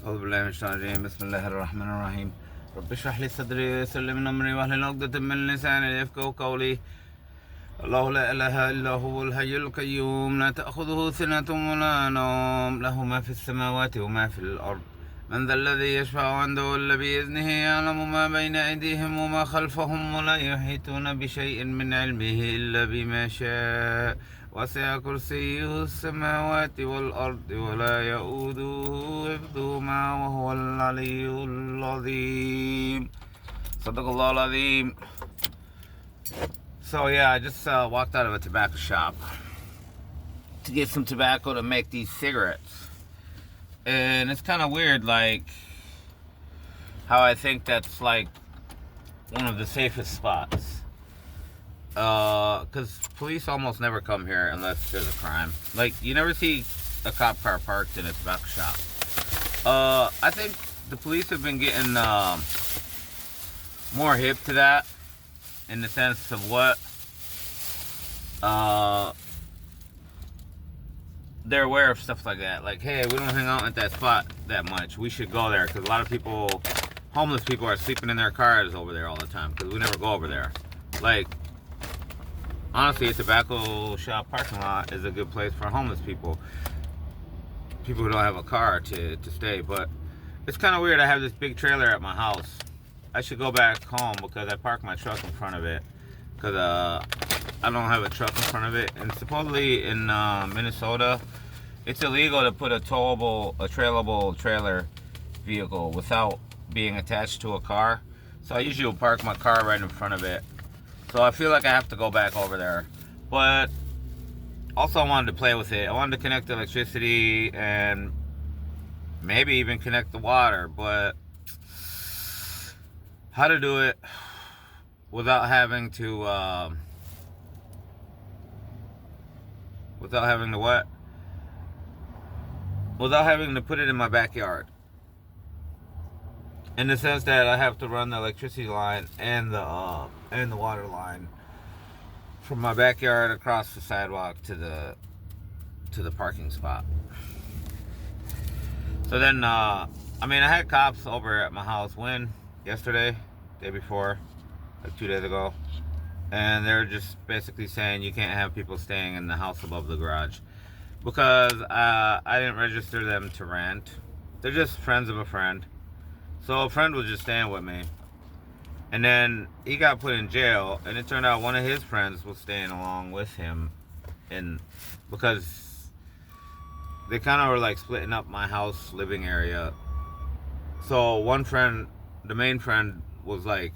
أعوذ بالله من الشيطان الرجيم. بسم الله الرحمن الرحيم. رب اشرح لي صدري ويسر لي من أمري واحلل عقدة من لساني يفقهوا قولي. الله لا إله إلا هو الحي القيوم لا تأخذه سنة ولا نوم له ما في السماوات وما في الأرض من ذا الذي يشفع عنده إلا بإذنه يعلم ما بين أيديهم وما خلفهم ولا يحيطون بشيء من علمه إلا بما شاء وسع كرسيه السماوات والأرض ولا يؤوده حفظهما وهو العلي العظيم. صدق الله العظيم. So yeah, I just walked out of a tobacco shop to get some tobacco to make these cigarettes. And it's kind of weird, like, how I think that's, like, one of the safest spots. Because police almost never come here unless there's a crime. Like, you never see a cop car parked in a tobacco shop. I think the police have been getting more hip to that, in the sense of what they're aware of stuff like that. Like, hey, we don't hang out at that spot that much. We should go there, because a lot of people, homeless people, are sleeping in their cars over there all the time, because we never go over there. Like, honestly, a tobacco shop parking lot is a good place for homeless people. People who don't have a car to stay. But it's kind of weird. I have this big trailer at my house. I should go back home because I parked my truck in front of it. Because I don't have a truck in front of it. And supposedly in Minnesota, it's illegal to put a trailable trailer vehicle without being attached to a car. So I usually will park my car right in front of it. So I feel like I have to go back over there. But also I wanted to play with it. I wanted to connect the electricity and maybe even connect the water. But how to do it without having to without having to put it in my backyard, in the sense that I have to run the electricity line and the water line from my backyard across the sidewalk to the parking spot. So then I had cops over at my house yesterday, day before, like 2 days ago, and they're just basically saying you can't have people staying in the house above the garage because I didn't register them to rent. They're just friends of a friend. So a friend was just staying with me, and then he got put in jail, and it turned out one of his friends was staying along with him, and because they kind of were like splitting up my house living area. So one friend, the main friend, was like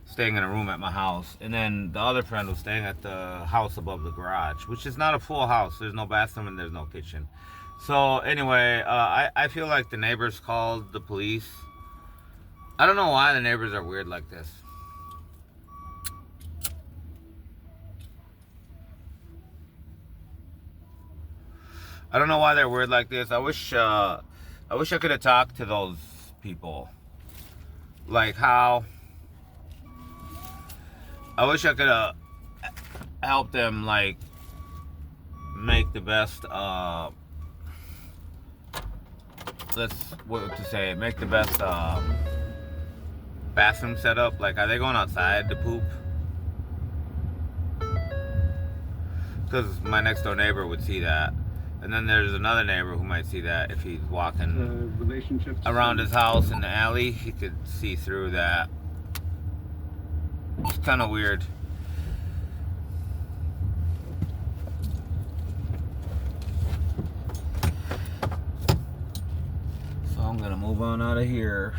staying in a room at my house, and then the other friend was staying at the house above the garage, which is not a full house. There's no bathroom and there's no kitchen. So anyway, I feel like the neighbors called the police. I don't know why the neighbors are weird like this. I don't know why they're weird like this. I wish I could have talked to those people. Like how I wish I could have helped them, like, make the best make the best bathroom setup. Like, are they going outside to poop? Because my next door neighbor would see that. And then there's another neighbor who might see that if he's walking around his house in the alley. He could see through that. It's kind of weird. So I'm gonna move on out of here.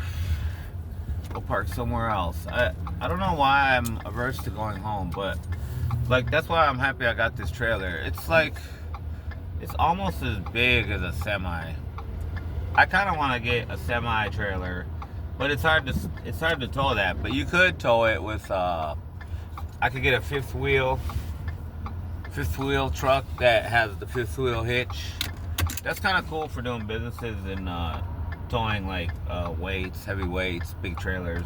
Go park somewhere else. I don't know why I'm averse to going home, but like that's why I'm happy I got this trailer. It's like, it's almost as big as a semi. I kind of want to get a semi trailer, but it's hard to tow that. But you could tow it with I could get a fifth wheel truck that has the fifth wheel hitch. That's kind of cool for doing businesses and towing like heavy weights, big trailers,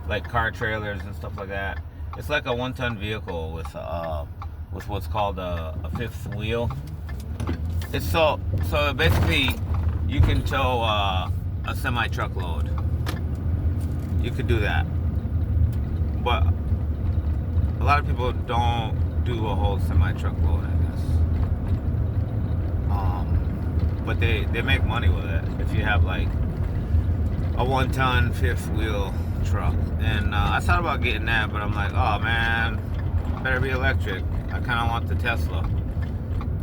like car trailers and stuff like that. It's like a 1-ton vehicle with what's called a fifth wheel. It's so basically you can tow a semi-truck load. You could do that. But a lot of people don't do a whole semi-truck load, I guess. But they make money with it if you have like a 1-ton fifth wheel truck. And I thought about getting that, but I'm like, oh man, better be electric. I kind of want the Tesla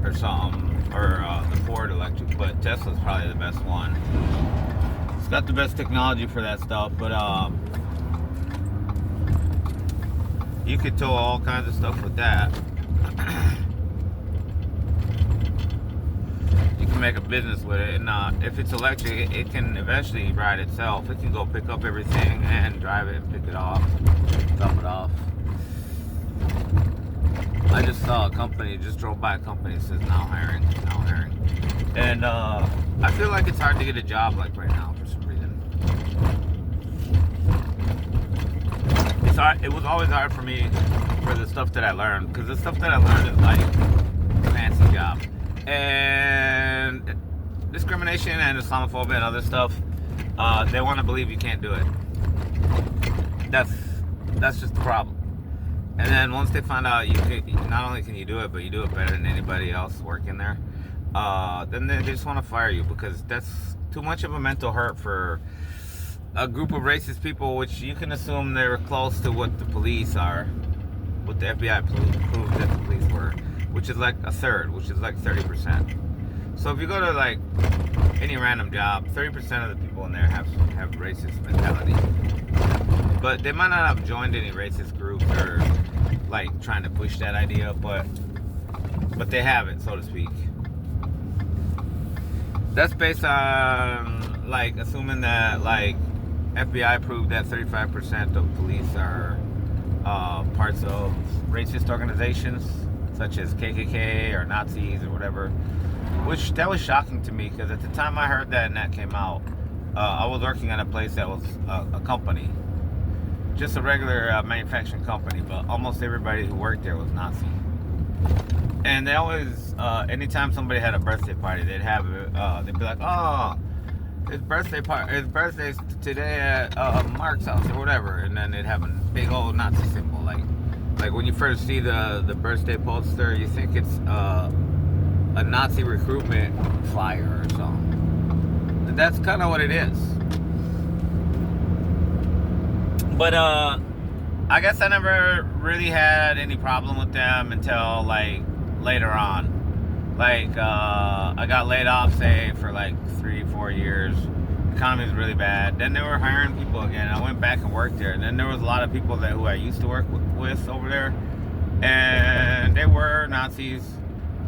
or something, or the Ford electric, but Tesla's probably the best one. It's got the best technology for that stuff, but you could tow all kinds of stuff with that. You can make a business with it, and if it's electric, it can eventually ride itself. It can go pick up everything and drive it and pick it off, drop it off. I just saw a company, just drove by a company that says now hiring. And I feel like it's hard to get a job like right now for some reason. It's hard, it was always hard for me for the stuff that I learned, because the stuff that I learned is like fancy job. And discrimination and Islamophobia and other stuff, they want to believe you can't do it. That's just the problem. And then once they find out you can, not only can you do it, but you do it better than anybody else working there, then they just want to fire you, because that's too much of a mental hurt for a group of racist people, which you can assume they're close to what the police are, what the FBI proved that the police were, which is like a third, which is like 30%. So if you go to like any random job, 30% of the people in there have racist mentality. But they might not have joined any racist groups or like trying to push that idea, but they have it, so to speak. That's based on like assuming that like FBI proved that 35% of police are parts of racist organizations such as KKK or Nazis or whatever, which that was shocking to me, because at the time I heard that and that came out, I was working at a place that was a company, just a regular manufacturing company, but almost everybody who worked there was Nazi. And they always, anytime somebody had a birthday party, they'd have they'd be like, oh, it's birthday today at Mark's house or whatever, and then they'd have a big old Nazi symbol, like when you first see the birthday poster, you think it's a Nazi recruitment flyer or something. That's kind of what it is. But I guess I never really had any problem with them until like later on. Like I got laid off, say, for like 3-4 years. The economy was really bad. Then they were hiring people again. I went back and worked there. And then there was a lot of people who I used to work with over there, and they were Nazis.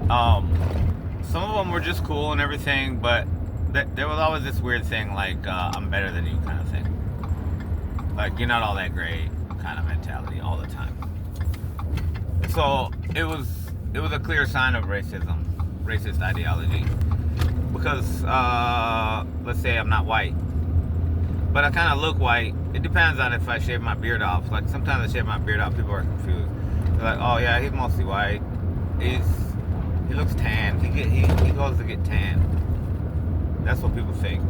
Some of them were just cool and everything, but there was always this weird thing, like I'm better than you kind of thing. Like, you're not all that great kind of mentality all the time. So it was a clear sign of racism, racist ideology. Because let's say I'm not white, but I kind of look white. It depends on if I shave my beard off. Like sometimes I shave my beard off, people are confused. They're like, oh yeah, he's mostly white. He looks tan. He goes to get tan. That's what people think.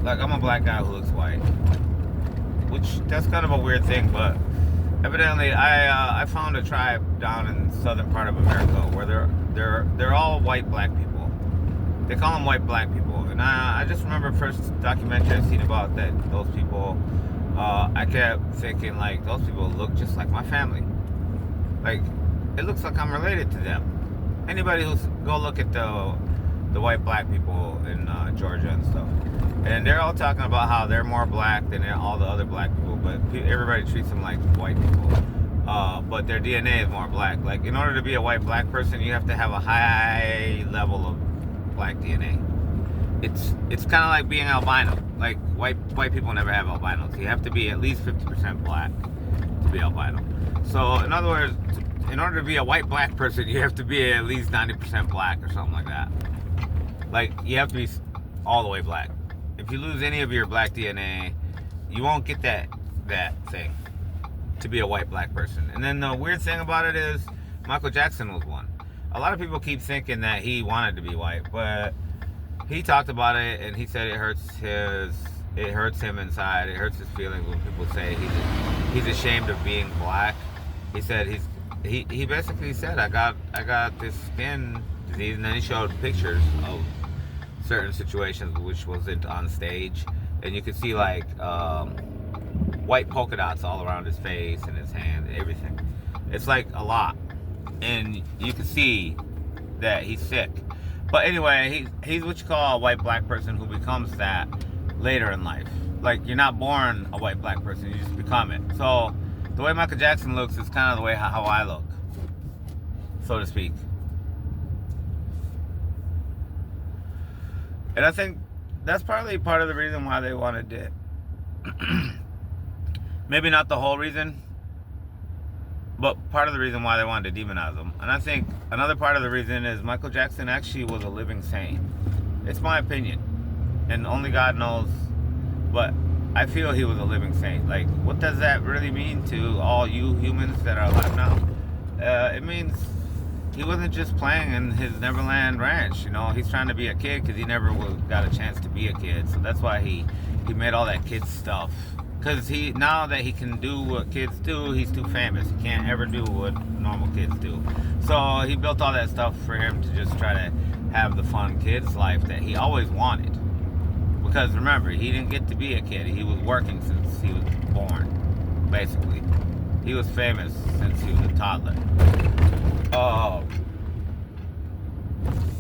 Like, I'm a black guy who looks white, which that's kind of a weird thing, but evidently I found a tribe down in southern part of America where they're all white black people. They call them white black people, and I just remember first documentary I seen about those people. I kept thinking, like, those people look just like my family. Like, it looks like I'm related to them. Anybody who's go look at the white black people in Georgia and stuff, and they're all talking about how they're more black than all the other black people, but everybody treats them like white people. But their DNA is more black. Like, in order to be a white black person, you have to have a high level of black DNA. It's kind of like being albino. Like, white people never have albinos. You have to be at least 50% black to be albino. So, in other words, in order to be a white black person, you have to be at least 90% black or something like that. Like, you have to be all the way black. If you lose any of your black DNA, you won't get that thing to be a white black person. And then the weird thing about it is Michael Jackson was one. a lot of people keep thinking that he wanted to be white, but he talked about it and he said it hurts him inside. It hurts his feelings when people say he's ashamed of being black. He said he basically said I got this skin disease, and then he showed pictures of certain situations which wasn't on stage, and you could see like white polka dots all around his face and his hand and everything. It's like a lot, and you can see that he's sick. But anyway, he's what you call a white black person who becomes that later in life. Like, you're not born a white black person, you just become it. So the way Michael Jackson looks is kind of the way how I look, so to speak. And I think that's partly part of the reason why they wanted it. Maybe not the whole reason, but part of the reason why they wanted to demonize him. And I think another part of the reason is Michael Jackson actually was a living saint. It's my opinion, and only God knows, but I feel he was a living saint. Like, what does that really mean to all you humans that are alive now? It means he wasn't just playing in his Neverland Ranch. You know, he's trying to be a kid because he never got a chance to be a kid. So that's why he made all that kid stuff. Because now that he can do what kids do, he's too famous. He can't ever do what normal kids do. So he built all that stuff for him to just try to have the fun kid's life that he always wanted. Because remember, he didn't get to be a kid. He was working since he was born, basically. He was famous since he was a toddler.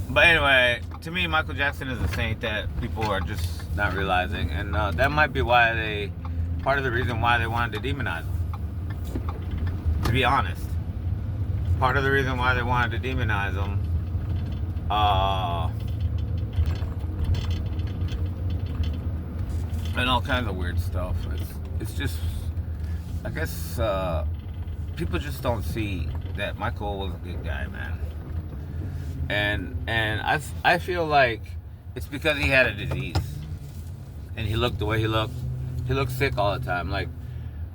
But anyway, to me, Michael Jackson is a saint that people are just not realizing. And that might be why part of the reason why they wanted to demonize him. To be honest. Part of the reason why they wanted to demonize him. And all kinds of weird stuff. It's just, I guess, people just don't see that Michael was a good guy, man. And I feel like it's because he had a disease, and he looked the way he looked. He looked sick all the time. Like,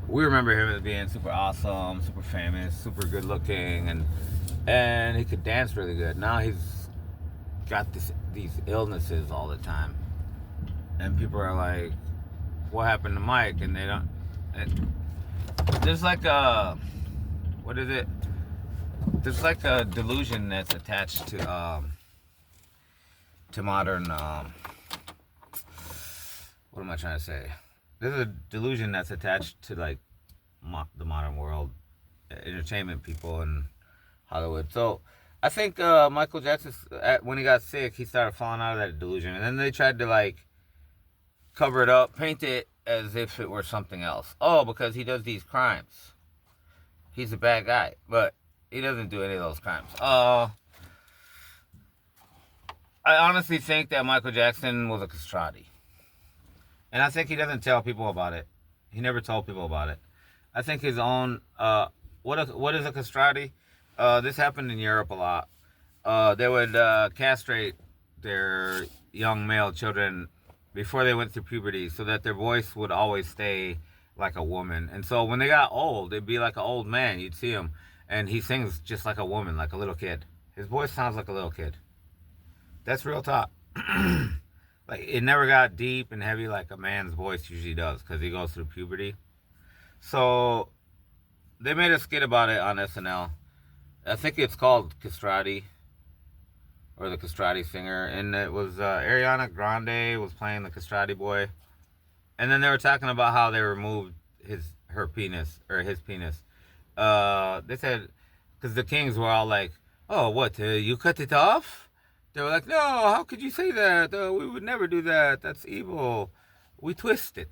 we remember him as being super awesome, super famous, super good looking, and he could dance really good. Now he's got these illnesses all the time, and people are like, "What happened to Mike?" And they don't. There's like a, what is it? There's like a delusion that's attached to modern. What am I trying to say? There's a delusion that's attached to like the modern world, entertainment people and Hollywood. So I think Michael Jackson, when he got sick, he started falling out of that delusion, and then they tried to like cover it up, paint it as if it were something else. Oh, because he does these crimes, he's a bad guy, but he doesn't do any of those crimes. I honestly think that Michael Jackson was a castrati. And I think he doesn't tell people about it. He never told people about it. I think his own, what is a castrati? This happened in Europe a lot. They would castrate their young male children before they went through puberty so that their voice would always stay like a woman. And so when they got old, it'd be like an old man. You'd see him, and he sings just like a woman, like a little kid. His voice sounds like a little kid. That's real talk. Like, it never got deep and heavy like a man's voice usually does, because he goes through puberty. So they made a skit about it on SNL. I think it's called Castrati, or the Castrati Singer, and it was Ariana Grande was playing the Castrati boy, and then they were talking about how they removed his penis. They said, because the Kings were all like, "Oh, what? You cut it off?" They were like, "No, how could you say that? We would never do that. That's evil. We twist it,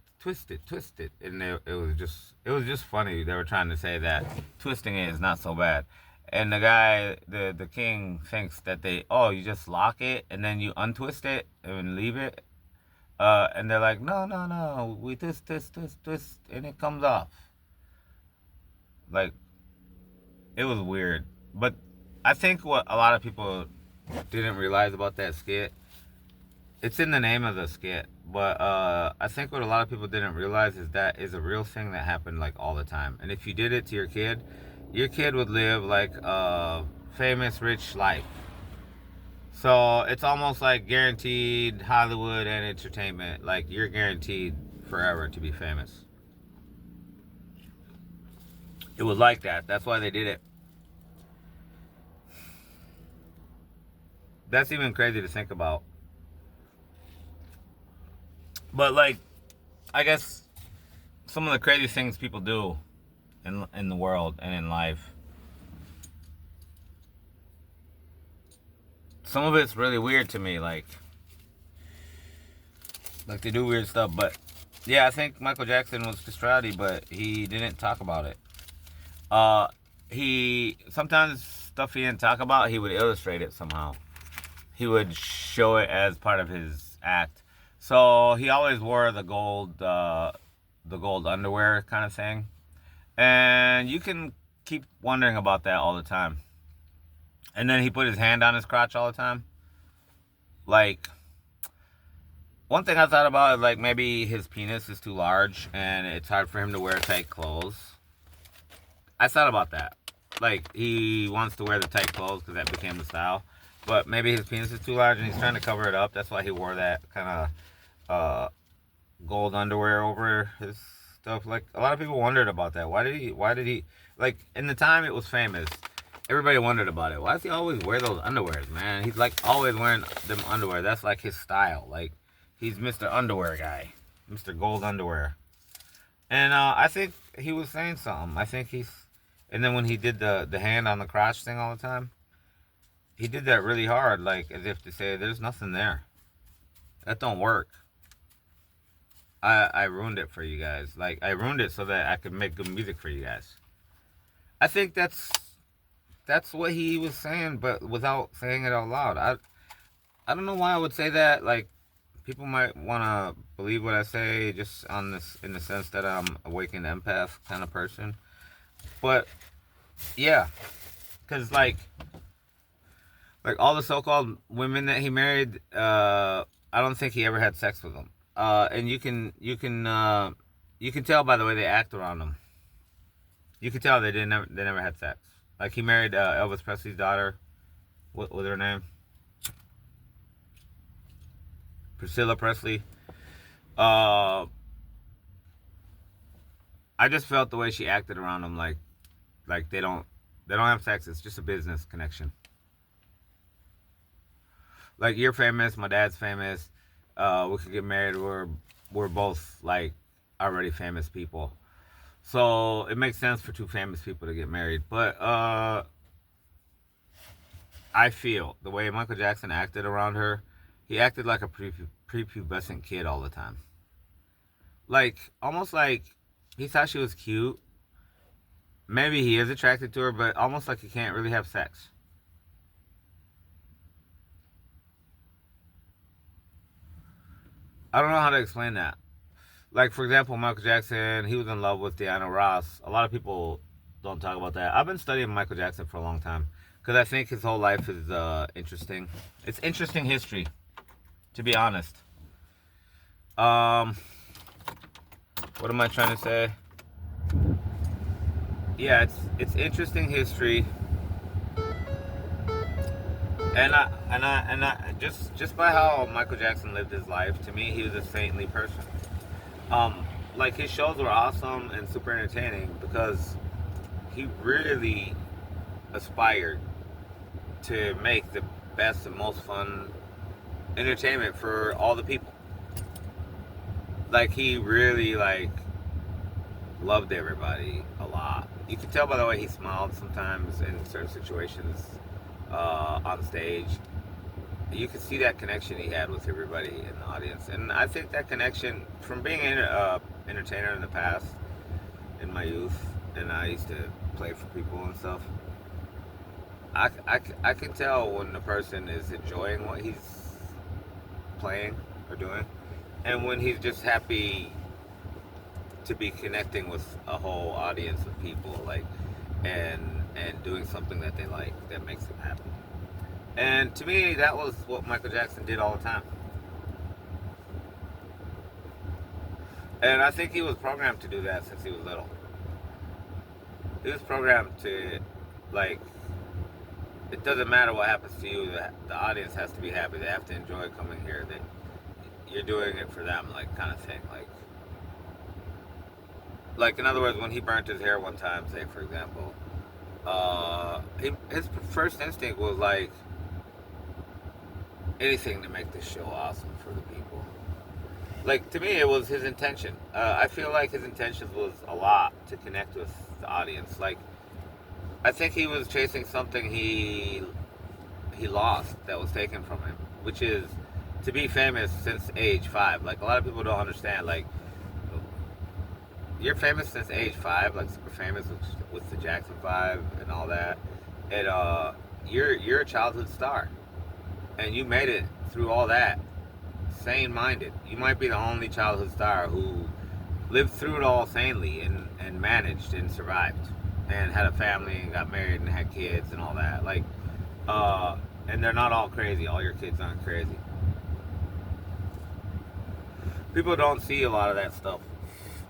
and it was just funny. They were trying to say that twisting it is not so bad. And the guy, the king, thinks that you just lock it and then you untwist it and leave it. And they're like, no, we twist, and it comes off. Like, it was weird. But I think what a lot of people didn't realize about that skit, it's in the name of the skit, but I think what a lot of people didn't realize is that is a real thing that happened like all the time. And if you did it to your kid would live like a famous, rich life. So it's almost like guaranteed Hollywood and entertainment. Like you're guaranteed forever to be famous. It was like that. That's why they did it. That's even crazy to think about. But like, I guess some of the crazy things people do in the world and in life, some of it's really weird to me. Like they do weird stuff. But yeah, I think Michael Jackson was just but he didn't talk about it. He sometimes stuff he didn't talk about, he would illustrate it somehow. He would show it as part of his act. So he always wore the gold underwear kind of thing, and you can keep wondering about that all the time. And then he put his hand on his crotch all the time. Like, one thing I thought about is like maybe his penis is too large and it's hard for him to wear tight clothes. I thought about that. Like, he wants to wear the tight clothes because that became the style. But maybe his penis is too large and he's trying to cover it up. That's why he wore that kind of gold underwear over his stuff. Like, a lot of people wondered about that. Why did he, like, in the time it was famous, everybody wondered about it. Why does he always wear those underwears, man? He's, like, always wearing them underwear. That's, like, his style. Like, he's Mr. Underwear guy. Mr. Gold Underwear. And I think he was saying something. I think he's... And then when he did the hand on the crotch thing all the time, he did that really hard, like, as if to say, there's nothing there. That don't work. I ruined it for you guys. Like, I ruined it so that I could make good music for you guys. I think that's what he was saying, but without saying it out loud. I don't know why I would say that. Like, people might want to believe what I say just on this, in the sense that I'm a awakened empath kind of person. But yeah, because like all the so-called women that he married, I don't think he ever had sex with them. And you can tell by the way they act around him. You can tell they never had sex. Like, he married Elvis Presley's daughter. What was her name? Priscilla Presley. I just felt the way she acted around him, like they don't have sex. It's just a business connection. Like, you're famous, my dad's famous. We could get married. We're both like already famous people, so it makes sense for two famous people to get married. But I feel the way Michael Jackson acted around her, he acted like a prepubescent kid all the time. Like, almost like he thought she was cute. Maybe he is attracted to her, but almost like he can't really have sex. I don't know how to explain that. Like, for example, Michael Jackson, he was in love with Diana Ross. A lot of people don't talk about that. I've been studying Michael Jackson for a long time because I think his whole life is interesting. It's interesting history, to be honest. What am I trying to say? Yeah, it's interesting history. And I just by how Michael Jackson lived his life, to me, he was a saintly person. Like, his shows were awesome and super entertaining because he really aspired to make the best and most fun entertainment for all the people. Like, he really, like, loved everybody a lot. You could tell by the way he smiled sometimes in certain situations on stage. You could see that connection he had with everybody in the audience. And I think that connection, from being an entertainer in the past, in my youth, and I used to play for people and stuff, I can tell when the person is enjoying what he's playing or doing, and when he's just happy to be connecting with a whole audience of people, like, and doing something that they like, that makes them happy. And to me, that was what Michael Jackson did all the time. And I think he was programmed to do that since he was little. He was programmed to, like, it doesn't matter what happens to you. The audience has to be happy. They have to enjoy coming here. You're doing it for them, like kind of thing. Like in other words, when he burnt his hair one time, say for example, his first instinct was like anything to make this show awesome for the people. Like to me, it was his intention. I feel like his intentions was a lot to connect with the audience. Like I think he was chasing something he lost that was taken from him, which is to be famous since age 5. Like a lot of people don't understand. Like you're famous since age 5, like super famous with the Jackson 5 and all that, and you're a childhood star, and you made it through all that, sane-minded. You might be the only childhood star who lived through it all sanely and managed and survived, and had a family and got married and had kids and all that. Like, and they're not all crazy. All your kids aren't crazy. People don't see a lot of that stuff.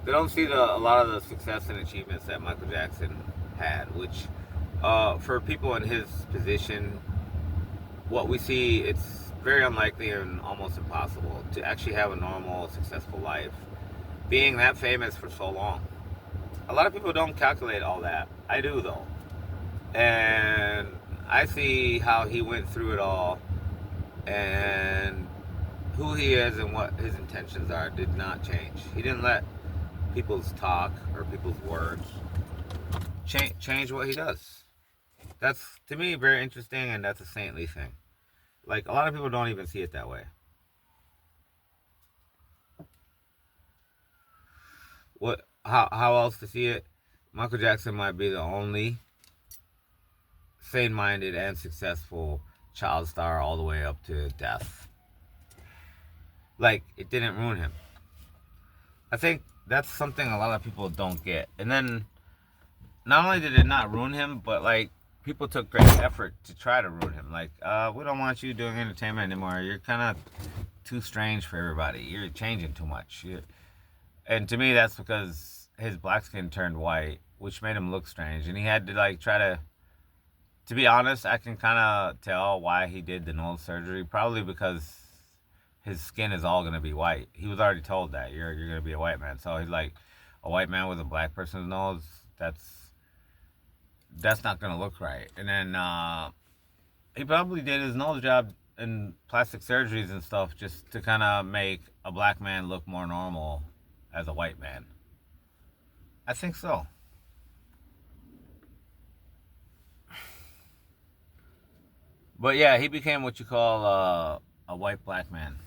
They don't see a lot of the success and achievements that Michael Jackson had, which for people in his position, what we see, it's very unlikely and almost impossible to actually have a normal, successful life, being that famous for so long. A lot of people don't calculate all that. I do, though. And I see how he went through it all, and who he is and what his intentions are did not change. He didn't let people's talk or people's words change what he does. That's, to me, very interesting, and that's a saintly thing. Like, a lot of people don't even see it that way. How else to see it? Michael Jackson might be the only sane-minded and successful child star all the way up to death. Like, it didn't ruin him. I think that's something a lot of people don't get. And then, not only did it not ruin him, but like, people took great effort to try to ruin him. Like, we don't want you doing entertainment anymore. You're kind of too strange for everybody. You're changing too much. And to me, that's because his black skin turned white, which made him look strange. And he had to like try to be honest, I can kind of tell why he did the nose surgery. Probably because his skin is all going to be white. He was already told that you're going to be a white man. So he's like, a white man with a black person's nose, that's not going to look right. And then he probably did his nose job and plastic surgeries and stuff just to kind of make a black man look more normal as a white man. I think so. But yeah, he became what you call a white black man.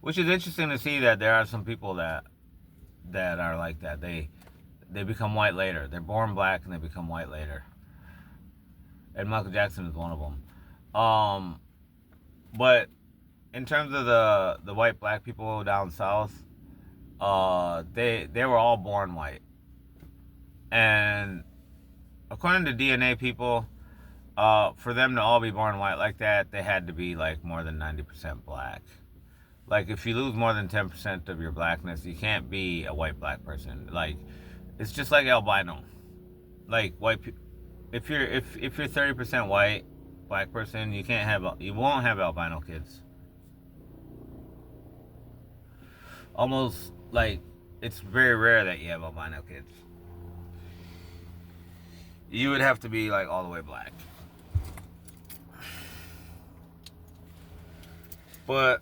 Which is interesting to see that there are some people that are like that. They become white later. They're born black and they become white later. And Michael Jackson is one of them. But in terms of the white black people down south, they were all born white. And according to DNA people, for them to all be born white like that, they had to be like more than 90% black. Like if you lose more than 10% of your blackness, you can't be a white black person. Like it's just like albino. Like if you're 30% white black person, you won't have albino kids. Almost like it's very rare that you have albino kids. You would have to be like all the way black. But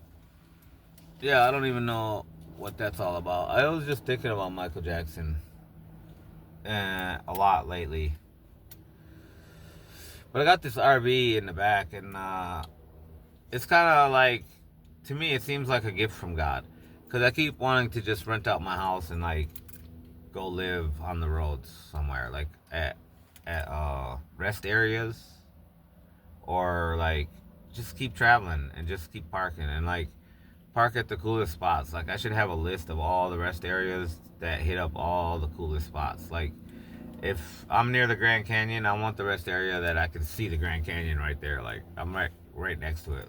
yeah, I don't even know what that's all about. I was just thinking about Michael Jackson a lot lately. But I got this RV in the back, and it's kind of like, to me, it seems like a gift from God. Because I keep wanting to just rent out my house and like go live on the roads somewhere, like at rest areas, or like just keep traveling and just keep parking and like park at the coolest spots. Like I should have a list of all the rest areas that hit up all the coolest spots. Like if I'm near the Grand Canyon, I want the rest area that I can see the Grand Canyon right there. Like I'm right next to it.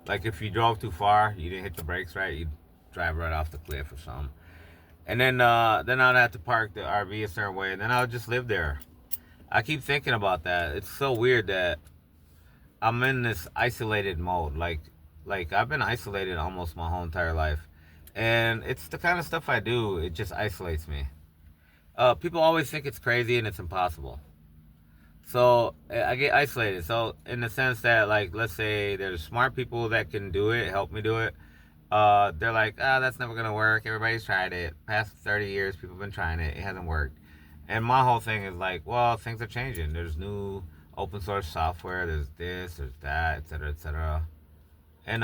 Like if you drove too far, you didn't hit the brakes right, you'd drive right off the cliff or something. And then I'd have to park the RV a certain way, and then I would just live there. I keep thinking about that. It's so weird that I'm in this isolated mode. Like I've been isolated almost my whole entire life, and it's the kind of stuff I do. It just isolates me. People always think it's crazy and it's impossible. So I get isolated. So in the sense that, like, let's say there's smart people that can do it, help me do it. They're like, that's never gonna work. Everybody's tried it. Past 30 years, people have been trying it. It hasn't worked. And my whole thing is like, well, things are changing. There's new open source software. There's this. There's that, etc., etc. And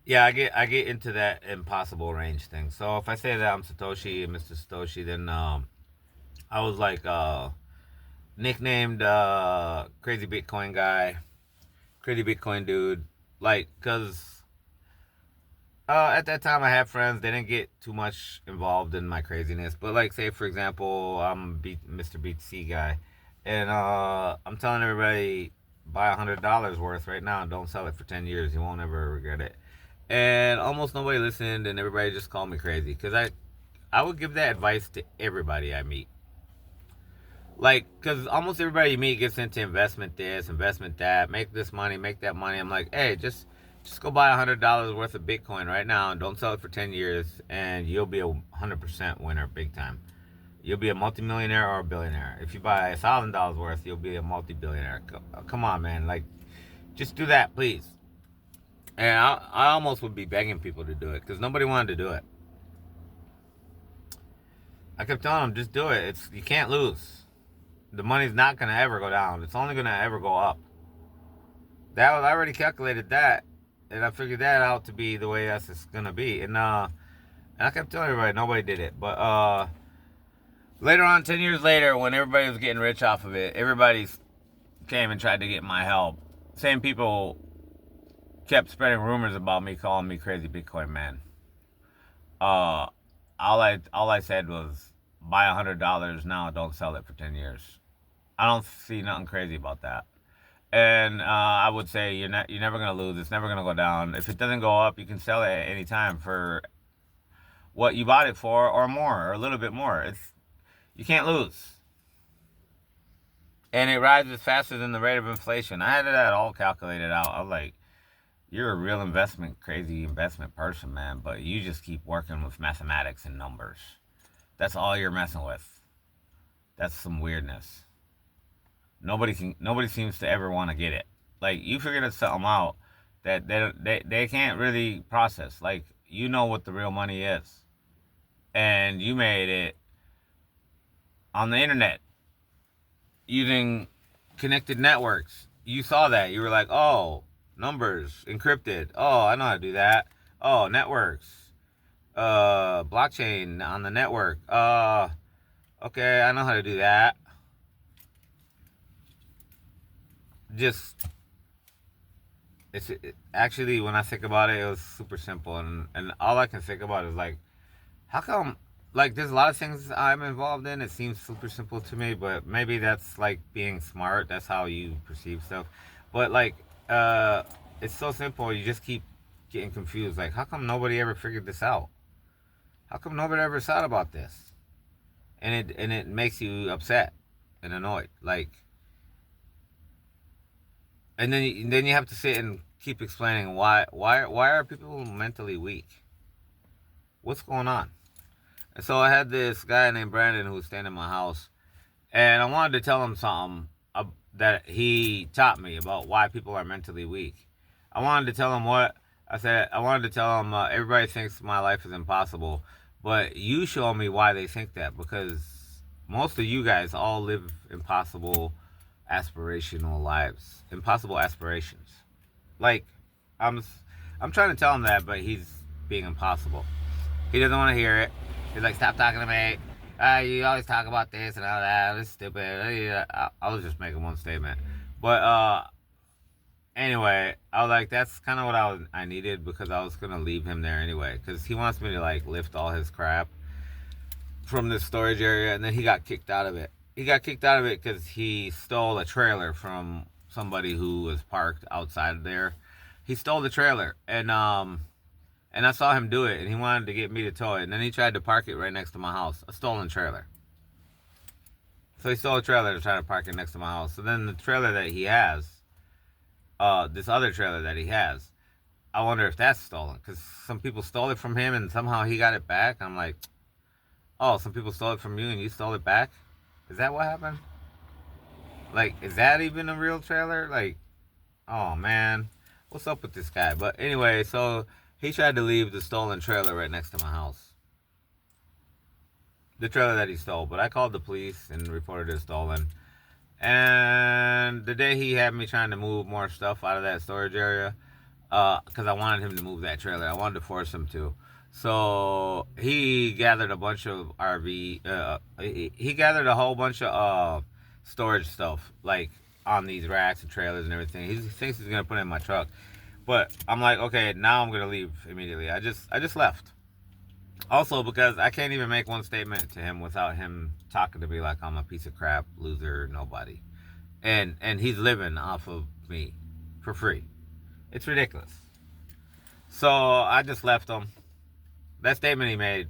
yeah, I get into that impossible range thing. So if I say that I'm Satoshi, Mr. Satoshi, then I was like nicknamed Crazy Bitcoin Guy, Crazy Bitcoin Dude, like, cause at that time I had friends. They didn't get too much involved in my craziness, but like, say for example, I'm Mr. BTC guy, and I'm telling everybody buy $100 worth right now and don't sell it for 10 years. You won't ever regret it. And almost nobody listened, and everybody just called me crazy because I would give that advice to everybody I meet. Like, because almost everybody you meet gets into investment this, investment that, make this money, make that money. I'm like, hey, just go buy $100 worth of Bitcoin right now and don't sell it for 10 years, and you'll be a 100% winner big time. You'll be a multimillionaire or a billionaire. If you buy $1,000 worth, you'll be a multi-billionaire. Come on, man. Like, just do that, please. And I almost would be begging people to do it because nobody wanted to do it. I kept telling them, just do it. You can't lose. The money's not gonna ever go down. It's only gonna ever go up. I already calculated that, and I figured that out to be the way that's just gonna be. And I kept telling everybody, nobody did it. But later on, 10 years later, when everybody was getting rich off of it, everybody came and tried to get my help. Same people kept spreading rumors about me, calling me Crazy Bitcoin Man. Uh, all I said was buy $100 now, don't sell it for 10 years. I don't see nothing crazy about that. And I would say you're never gonna lose. It's never gonna go down. If it doesn't go up, you can sell it at any time for what you bought it for, or more, or a little bit more. You can't lose, and it rises faster than the rate of inflation. I had that all calculated out. I was like, you're a real crazy investment person, man, but you just keep working with mathematics and numbers. That's all you're messing with. That's some weirdness. Nobody seems to ever want to get it. Like, you figured something out that they can't really process. Like, you know what the real money is, and you made it on the internet using connected networks. You saw that. You were like, oh, numbers encrypted. Oh, I know how to do that. Oh, networks. Blockchain on the network. Okay, I know how to do that. Just actually, when I think about it, it was super simple, and all I can think about is like, how come, like, there's a lot of things I'm involved in. It seems super simple to me, but maybe that's like being smart. That's how you perceive stuff. But like, it's so simple. You just keep getting confused. Like, how come nobody ever figured this out? How come nobody ever thought about this? And it makes you upset and annoyed. Like, and then you have to sit and keep explaining why are people mentally weak? What's going on? And so I had this guy named Brandon who was staying in my house, and I wanted to tell him something that he taught me about why people are mentally weak. I wanted to tell him what I said. I wanted to tell him everybody thinks my life is impossible, but you show me why they think that, because most of you guys all live impossible aspirational lives, impossible aspirations. Like, I'm I'm trying to tell him that, but he's being impossible. He doesn't want to hear it. He's like, stop talking to me. You always talk about this and all that. It's stupid. I was just making one statement. But anyway, I was like, that's kind of what I needed, because I was going to leave him there anyway. Because he wants me to like lift all his crap from this storage area, and then he got kicked out of it. He got kicked out of it because he stole a trailer from somebody who was parked outside of there. He stole the trailer, and I saw him do it, and he wanted to get me to tow it, and then he tried to park it right next to my house, a stolen trailer. So he stole a trailer to try to park it next to my house. So then the trailer that he has, this other trailer that he has, I wonder if that's stolen, because some people stole it from him, and somehow he got it back. I'm like, oh, some people stole it from you, and you stole it back? Is that what happened? Like, is that even a real trailer? Like, oh man, what's up with this guy? But anyway, so he tried to leave the stolen trailer right next to my house. The trailer that he stole. But I called the police and reported it stolen. And the day he had me trying to move more stuff out of that storage area, because I wanted him to move that trailer. I wanted to force him to. So he gathered a bunch of he gathered a whole bunch of storage stuff, like on these racks and trailers and everything. He thinks he's gonna put it in my truck, but I'm like, okay, now I'm gonna leave immediately. I just left. Also, because I can't even make one statement to him without him talking to me like I'm a piece of crap, loser, nobody, and he's living off of me for free. It's ridiculous. So I just left him. That statement he made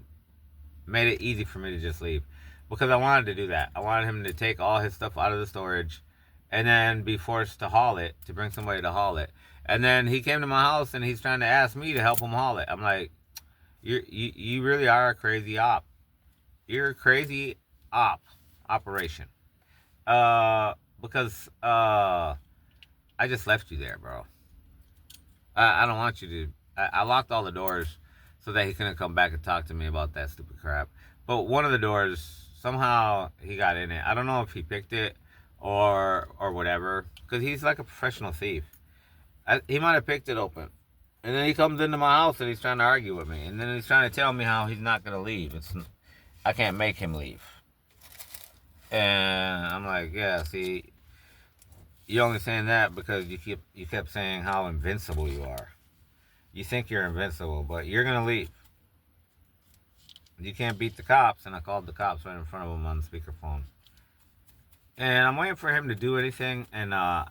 it easy for me to just leave, because I wanted to do that. I wanted him to take all his stuff out of the storage and then be forced to haul it, to bring somebody to haul it. And then he came to my house and he's trying to ask me to help him haul it. I'm like, you really are a crazy op. You're a crazy operation. Because I just left you there, bro. I don't want you to. I locked all the doors so that he couldn't come back and talk to me about that stupid crap. But one of the doors, somehow he got in it. I don't know if he picked it or whatever, because he's like a professional thief. He might have picked it open. And then he comes into my house and he's trying to argue with me. And then he's trying to tell me how he's not going to leave. I can't make him leave. And I'm like, yeah, see, you're only saying that because you kept saying how invincible you are. You think you're invincible, but you're going to leave. You can't beat the cops. And I called the cops right in front of him on the speakerphone. And I'm waiting for him to do anything. And I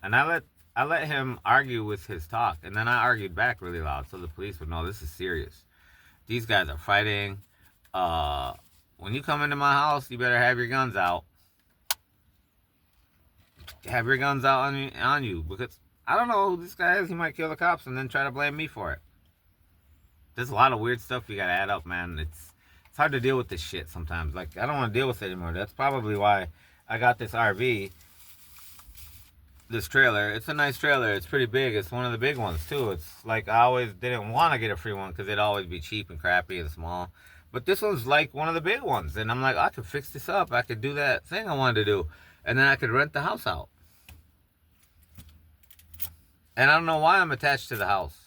let him argue with his talk. And then I argued back really loud so the police would know this is serious. These guys are fighting. When you come into my house, you better have your guns out. Have your guns out on you. Because I don't know who this guy is. He might kill the cops and then try to blame me for it. There's a lot of weird stuff you gotta add up, man. It's hard to deal with this shit sometimes. Like, I don't want to deal with it anymore. That's probably why I got this RV, this trailer. It's a nice trailer. It's pretty big. It's one of the big ones too. It's like, I always didn't want to get a free one because it'd always be cheap and crappy and small. But this one's like one of the big ones. And I'm like, I could fix this up. I could do that thing I wanted to do. And then I could rent the house out. And I don't know why I'm attached to the house.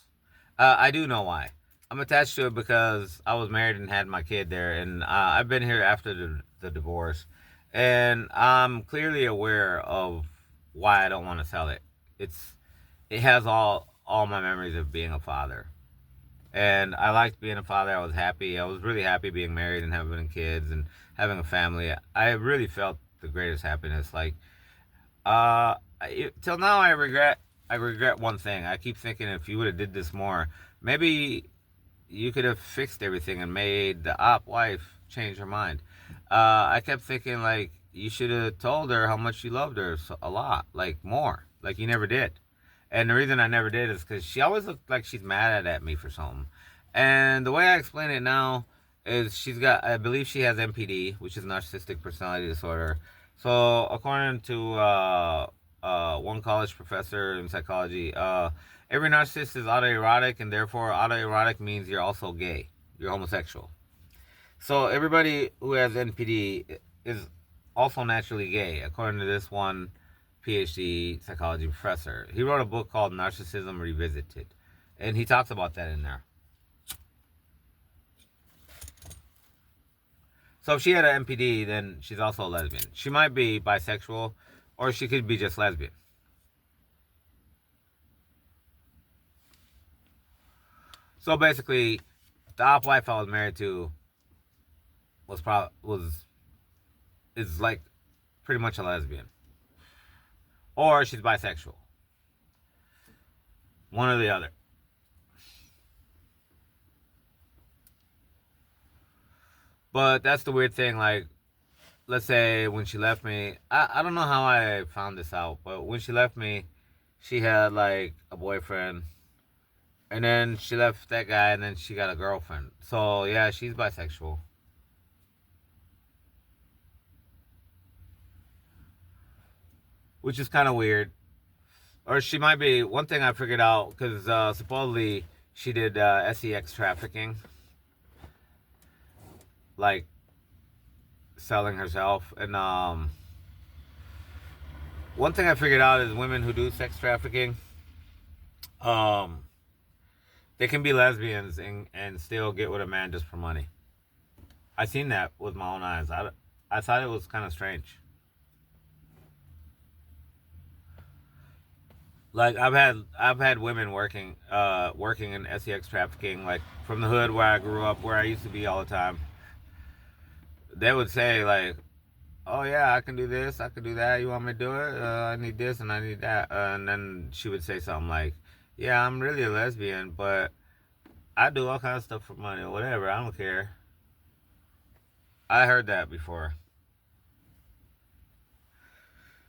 I do know why. I'm attached to it because I was married and had my kid there, and I've been here after the divorce, and I'm clearly aware of why I don't want to sell it. It has all my memories of being a father, and I liked being a father. I was happy. I was really happy being married and having kids and having a family. I really felt the greatest happiness. Like, till now, I regret one thing. I keep thinking if you would have did this more, maybe you could have fixed everything and made the op wife change her mind. I kept thinking, like, you should have told her how much you loved her a lot, like, more. Like, you never did. And the reason I never did is because she always looked like she's mad at me for something. And the way I explain it now is I believe she has NPD, which is narcissistic personality disorder. So, according to one college professor in psychology, every narcissist is autoerotic, and therefore autoerotic means you're also gay. You're homosexual. So everybody who has NPD is also naturally gay, according to this one PhD psychology professor. He wrote a book called Narcissism Revisited, and he talks about that in there. So if she had an NPD, then she's also a lesbian. She might be bisexual, or she could be just lesbian. So basically, the op wife I was married to is like pretty much a lesbian, or she's bisexual. One or the other. But that's the weird thing. Like, let's say when she left me, I don't know how I found this out, but when she left me, she had like a boyfriend, and then she left that guy, and then she got a girlfriend. So yeah, she's bisexual, which is kind of weird. Or she might be. One thing I figured out, because supposedly she did sex trafficking, like selling herself. And one thing I figured out is women who do sex trafficking, um, they can be lesbians and still get with a man just for money. I seen that with my own eyes. I thought it was kind of strange. Like I've had women working in sex trafficking, like from the hood where I grew up, where I used to be all the time. They would say like, "Oh yeah, I can do this, I can do that. You want me to do it? I need this and I need that." And then she would say something like, "Yeah, I'm really a lesbian, but I do all kinds of stuff for money or whatever. I don't care." I heard that before.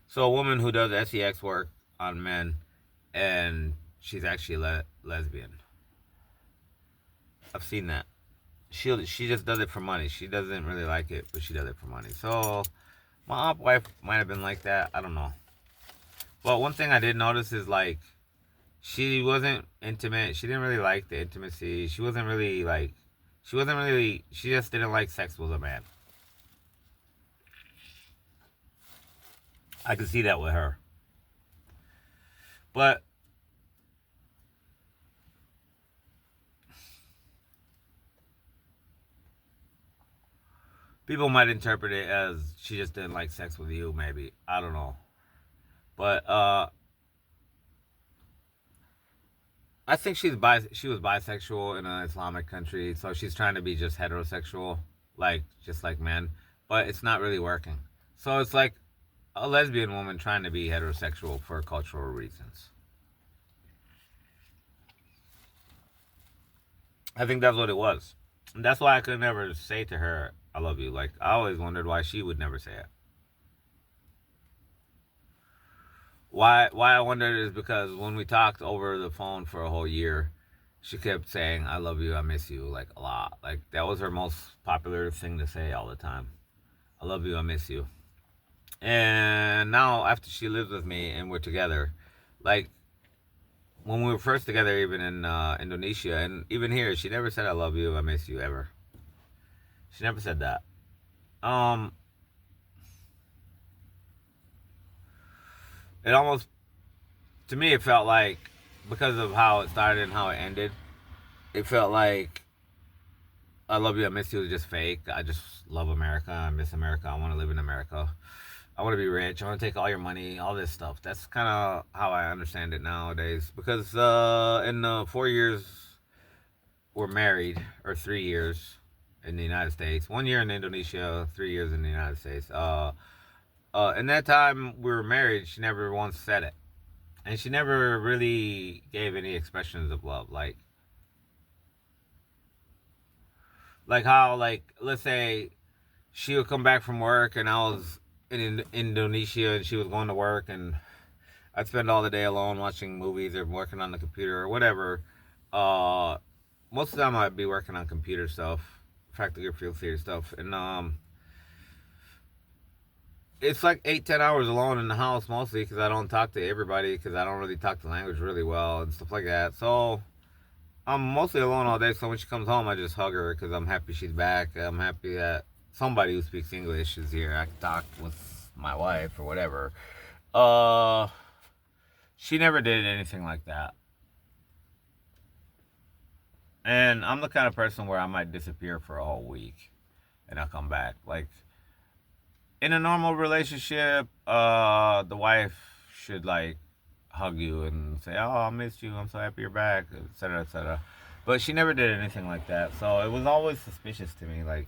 So a woman who does sex work on men and she's actually lesbian. I've seen that. She just does it for money. She doesn't really like it, but she does it for money. So my op wife might have been like that. I don't know. But one thing I did notice is like she wasn't intimate. She didn't really like the intimacy. She wasn't really like. She wasn't really. She just didn't like sex with a man. I could see that with her. But people might interpret it as she just didn't like sex with you. Maybe I don't know. But I think she was bisexual in an Islamic country, so she's trying to be just heterosexual, like just like men, but it's not really working. So it's like a lesbian woman trying to be heterosexual for cultural reasons. I think that's what it was. And that's why I could never say to her, "I love you." Like I always wondered why she would never say it. Why I wondered is because when we talked over the phone for a whole year, she kept saying, "I love you, I miss you," like a lot. Like that was her most popular thing to say all the time. "I love you, I miss you." And now after she lives with me and we're together, like when we were first together, even in Indonesia and even here, she never said "I love you, I miss you" ever. She never said that. Um, it almost to me it felt like because of how it started and how it ended, it felt like "I love you, I miss you" is just fake. I just love America. I miss America. I want to live in America. I want to be rich. I want to take all your money, all this stuff. That's kind of how I understand it nowadays. Because in the 4 years we're married, or 3 years in the United States, 1 year in Indonesia, 3 years in the United States. In that time we were married, she never once said it, and she never really gave any expressions of love, like how like let's say she would come back from work and I was in Indonesia and she was going to work and I'd spend all the day alone watching movies or working on the computer or whatever. Uh, Most of the time I'd be working on computer stuff, practical field theory stuff, and it's like 8-10 hours alone in the house mostly because I don't talk to everybody because I don't really talk the language really well and stuff like that. So I'm mostly alone all day. So when she comes home, I just hug her because I'm happy she's back. I'm happy that somebody who speaks English is here. I can talk with my wife or whatever. Uh, she never did anything like that. And I'm the kind of person where I might disappear for a whole week and I'll come back. Like in a normal relationship, the wife should like hug you and say, "Oh, I missed you. I'm so happy you're back," etc., etc. But she never did anything like that, so it was always suspicious to me. Like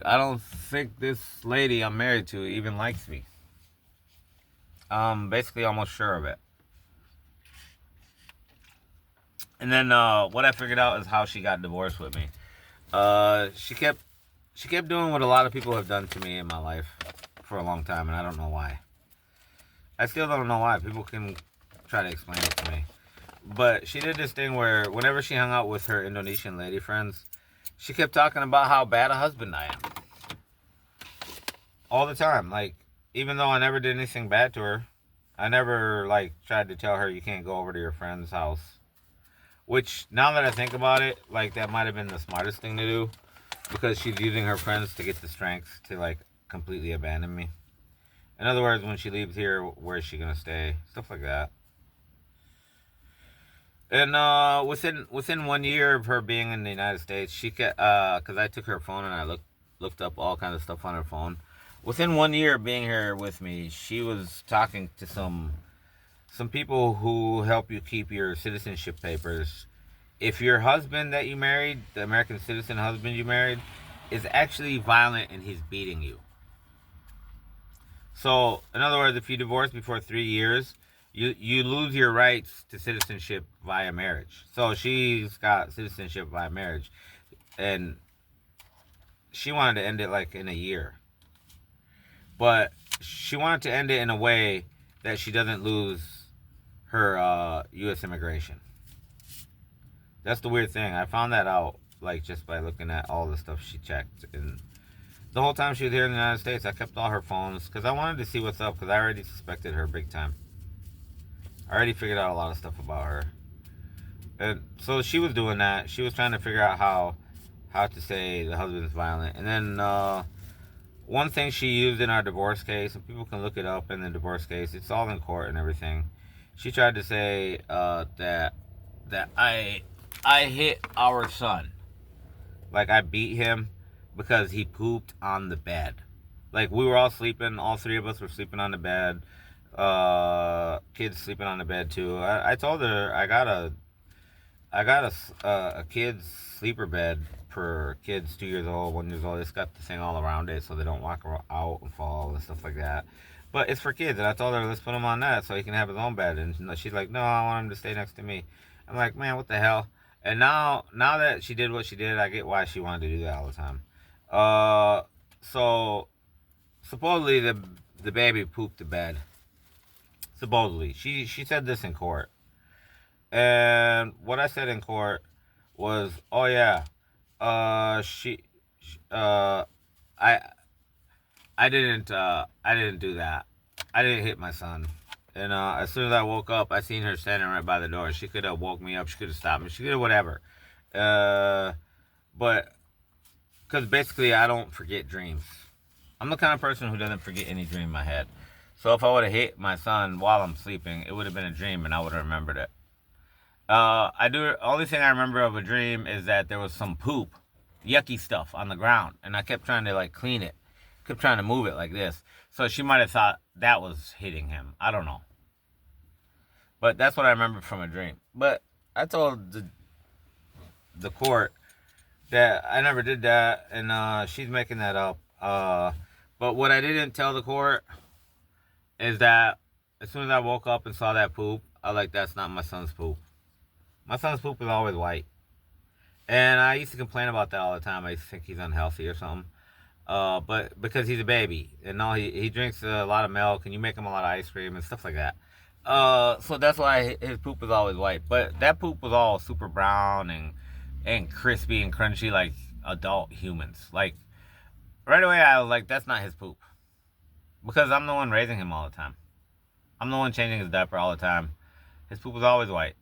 I don't think this lady I'm married to even likes me. I'm basically almost sure of it. And then what I figured out is how she got divorced with me. She kept doing what a lot of people have done to me in my life for a long time, and I don't know why. I still don't know why. People can try to explain it to me. But she did this thing where whenever she hung out with her Indonesian lady friends, she kept talking about how bad a husband I am. All the time. Like, even though I never did anything bad to her, I never, like, tried to tell her you can't go over to your friend's house. Which, now that I think about it, like, that might have been the smartest thing to do. Because she's using her friends to get the strength to, like, completely abandon me. In other words, when she leaves here, where is she going to stay? Stuff like that. And within 1 year of her being in the United States, she because I took her phone and I looked up all kinds of stuff on her phone. Within 1 year of being here with me, she was talking to some people who help you keep your citizenship papers. If your husband that you married, the American citizen husband you married, is actually violent and he's beating you. So, in other words, if you divorce before 3 years, you lose your rights to citizenship via marriage. So she's got citizenship via marriage, and she wanted to end it like in a year, but she wanted to end it in a way that she doesn't lose her U.S. immigration. That's the weird thing. I found that out like just by looking at all the stuff she checked, and the whole time she was here in the United States, I kept all her phones because I wanted to see what's up because I already suspected her big time. I already figured out a lot of stuff about her. And so she was doing that. She was trying to figure out how to say the husband's violent. And then one thing she used in our divorce case, and people can look it up in the divorce case, it's all in court and everything. She tried to say that I hit our son. Like I beat him because he pooped on the bed. Like we were all sleeping, all three of us were sleeping on the bed. Kids sleeping on the bed too. I told her I got a kid's sleeper bed for kids 2 years old, 1 year old. It's got the thing all around it so they don't walk out and fall and stuff like that. But it's for kids, and I told her let's put him on that so he can have his own bed. And she's like, no, I want him to stay next to me. I'm like, man, what the hell? And now that she did what she did, I get why she wanted to do that all the time. So supposedly the baby pooped the bed. Supposedly, she said this in court, and what I said in court was, oh yeah, uh, I I didn't do that. I didn't hit my son. And as soon as I woke up, I seen her standing right by the door. She could have woke me up. She could have stopped me. She could have whatever. But because basically I don't forget dreams. I'm the kind of person who doesn't forget any dream in my head. So if I would have hit my son while I'm sleeping, it would have been a dream and I would have remembered it. Only thing I remember of a dream is that there was some poop, yucky stuff on the ground, and I kept trying to like clean it, kept trying to move it like this. So she might have thought that was hitting him. I don't know, but that's what I remember from a dream. But I told the court that I never did that, and she's making that up. But what I didn't tell the court is that as soon as I woke up and saw that poop, I was like, that's not my son's poop. My son's poop is always white. And I used to complain about that all the time. I used to think he's unhealthy or something. But because he's a baby. And no, he drinks a lot of milk and you make him a lot of ice cream and stuff like that. So that's why his poop is always white. But that poop was all super brown and crispy and crunchy like adult humans. Like, right away I was like, that's not his poop. Because I'm the one raising him all the time. I'm the one changing his diaper all the time. His poop was always white.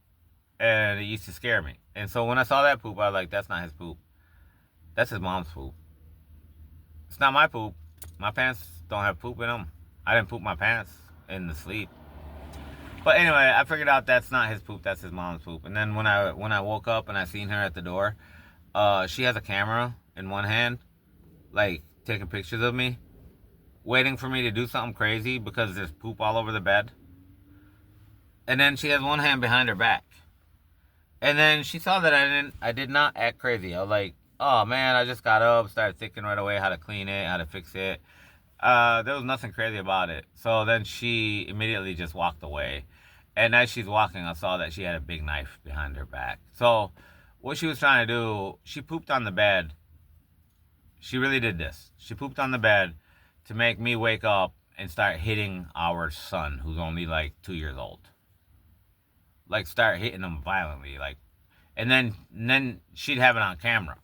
And it used to scare me. And so when I saw that poop, I was like, that's not his poop. That's his mom's poop. It's not my poop. My pants don't have poop in them. I didn't poop my pants in the sleep. But anyway, I figured out that's not his poop. That's his mom's poop. And then when I woke up and I seen her at the door, she has a camera in one hand, like taking pictures of me, waiting for me to do something crazy because there's poop all over the bed. And then she has one hand behind her back. And then she saw that I did not act crazy. I was like, oh man, I just got up, started thinking right away how to clean it, how to fix it. There was nothing crazy about it. So then she immediately just walked away. And as she's walking, I saw that she had a big knife behind her back. So what she was trying to do, she pooped on the bed. She really did this. She pooped on the bed to make me wake up and start hitting our son, who's only like 2 years old. Like start hitting him violently, like, and then she'd have it on camera,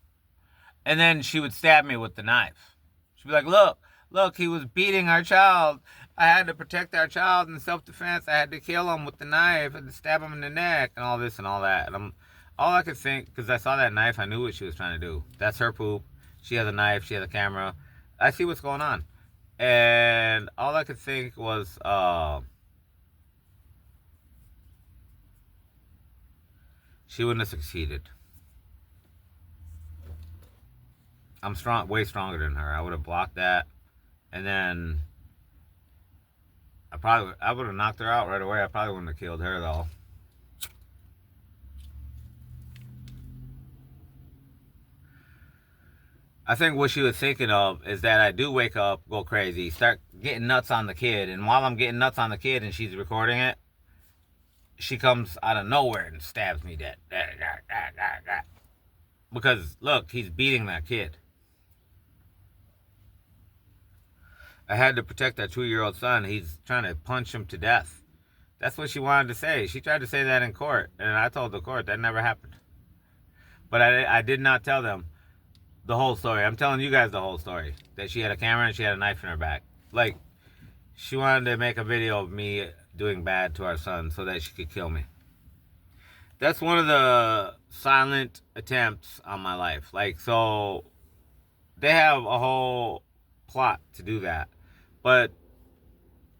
and then she would stab me with the knife. She'd be like, look, he was beating our child. I had to protect our child in self-defense. I had to kill him with the knife and stab him in the neck and all this and all that. And all I could think, because I saw that knife, I knew what she was trying to do. That's her poop. She has a knife. She has a camera. I see what's going on. And all I could think was, she wouldn't have succeeded. I'm strong, way stronger than her. I would have blocked that, and then I would have knocked her out right away. I probably wouldn't have killed her though. I think what she was thinking of is that I do wake up, go crazy, start getting nuts on the kid, and while I'm getting nuts on the kid and she's recording it, she comes out of nowhere and stabs me dead. Because look, he's beating that kid. I had to protect that 2-year-old son. He's trying to punch him to death. That's what she wanted to say. She tried to say that in court, and I told the court that never happened. But I did not tell them the whole story. I'm telling you guys the whole story. That she had a camera and she had a knife in her back. Like, she wanted to make a video of me doing bad to our son so that she could kill me. That's one of the silent attempts on my life. Like, so they have a whole plot to do that. But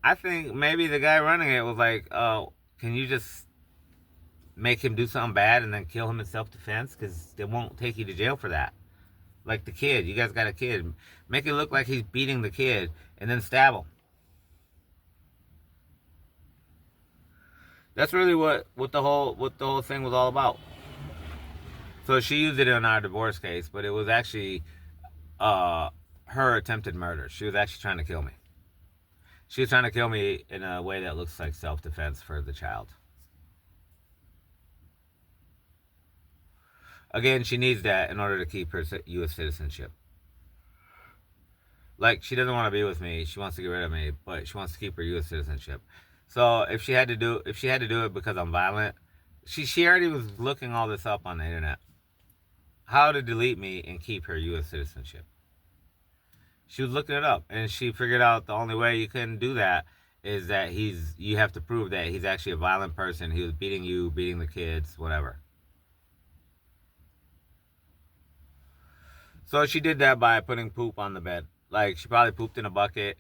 I think maybe the guy running it was like, oh, can you just make him do something bad and then kill him in self-defense? Because they won't take you to jail for that. Like the kid. You guys got a kid. Make it look like he's beating the kid and then stab him. That's really what the whole thing was all about. So she used it in our divorce case, but it was actually her attempted murder. She was actually trying to kill me. She was trying to kill me in a way that looks like self-defense for the child. Again, she needs that in order to keep her U.S. citizenship. Like, she doesn't want to be with me. She wants to get rid of me, but she wants to keep her U.S. citizenship. So if she had to do it because I'm violent, she already was looking all this up on the internet. How to delete me and keep her U.S. citizenship. She was looking it up, and she figured out the only way you can do that is that you have to prove that he's actually a violent person. He was beating you, beating the kids, whatever. So she did that by putting poop on the bed. Like, she probably pooped in a bucket,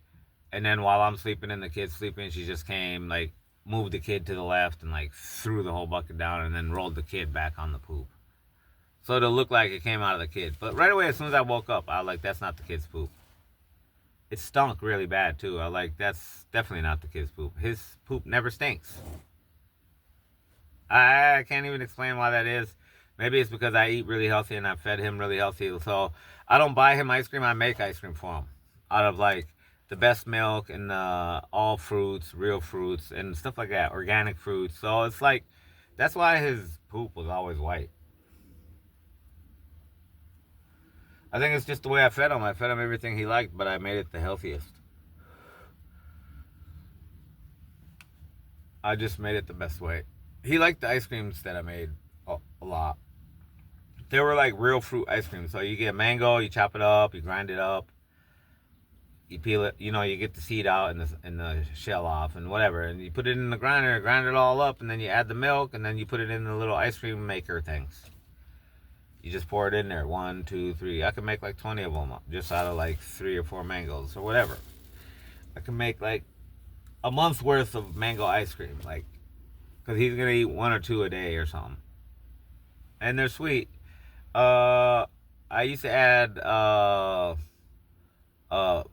and then while I'm sleeping and the kid's sleeping, she just came, like, moved the kid to the left and, like, threw the whole bucket down and then rolled the kid back on the poop. So it'll look like it came out of the kid. But right away, as soon as I woke up, I was like, that's not the kid's poop. It stunk really bad, too. I was like, that's definitely not the kid's poop. His poop never stinks. I can't even explain why that is. Maybe it's because I eat really healthy and I fed him really healthy. So I don't buy him ice cream. I make ice cream for him out of like the best milk and all fruits, real fruits and stuff like that. Organic fruits. So it's like, that's why his poop was always white. I think it's just the way I fed him. I fed him everything he liked, but I made it the healthiest. I just made it the best way. He liked the ice creams that I made a lot. They were like real fruit ice cream. So you get mango, you chop it up, you grind it up, you peel it, you get the seed out and the shell off and whatever. And you put it in the grinder, grind it all up, and then you add the milk, and then you put it in the little ice cream maker things. You just pour it in there, 1, 2, 3. I can make like 20 of them just out of like 3 or 4 mangoes or whatever. I can make like a month's worth of mango ice cream, like, because he's going to eat 1 or 2 a day or something. And they're sweet. I used to add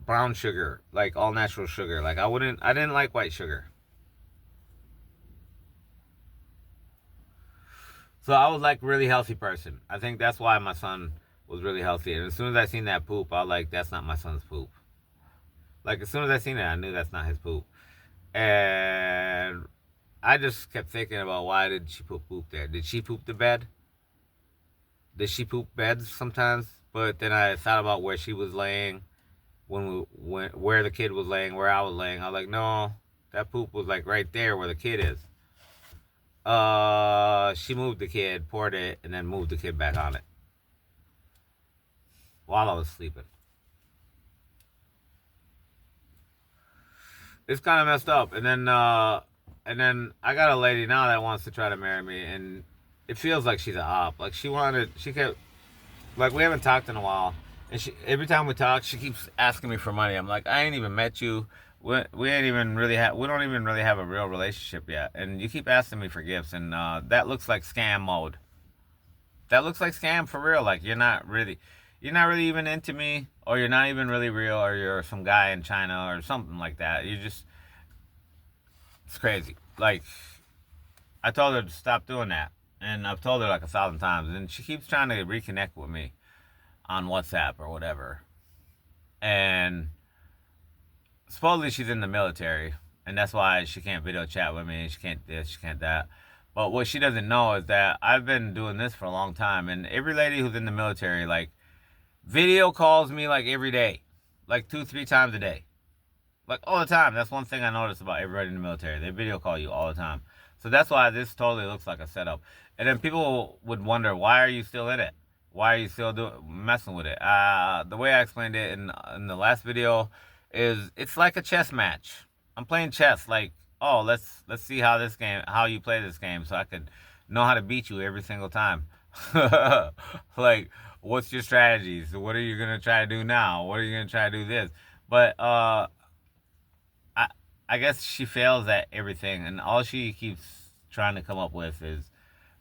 brown sugar, like all natural sugar. Like I didn't like white sugar. So I was like a really healthy person. I think that's why my son was really healthy. And as soon as I seen that poop, I was like, that's not my son's poop. Like as soon as I seen it, I knew that's not his poop. And I just kept thinking about why did she poop there? Did she poop the bed? Did she poop beds sometimes? But then I thought about where she was laying when where the kid was laying, where I was laying. I was like, no, that poop was like right there where the kid is. She moved the kid, poured it, and then moved the kid back on it while I was sleeping. It's kind of messed up. And then I got a lady now that wants to try to marry me, and it feels like she's a op. Like she kept, like we haven't talked in a while, and every time we talk, she keeps asking me for money. I'm like, I ain't even met you. We ain't even really we don't even really have a real relationship yet, and you keep asking me for gifts, and that looks like scam mode. That looks like scam for real. Like you're not really even into me, or you're not even really real, or you're some guy in China or something like that. It's crazy. Like I told her to stop doing that, and I've told her like 1,000 times, and she keeps trying to reconnect with me on WhatsApp or whatever. And supposedly she's in the military, and that's why she can't video chat with me. She can't this, she can't that. But what she doesn't know is that I've been doing this for a long time, and every lady who's in the military, like, video calls me like every day, like 2, 3 times a day, like all the time. That's one thing I noticed about everybody in the military. They video call you all the time. So that's why this totally looks like a setup. And then people would wonder, why are you still in it? Why are you still messing with it? The way I explained it in the last video is it's like a chess match. I'm playing chess. Like, oh, let's see how you play this game, so I could know how to beat you every single time. Like, what's your strategies? What are you gonna try to do now? What are you gonna try to do this? But I I guess she fails at everything, and all she keeps trying to come up with is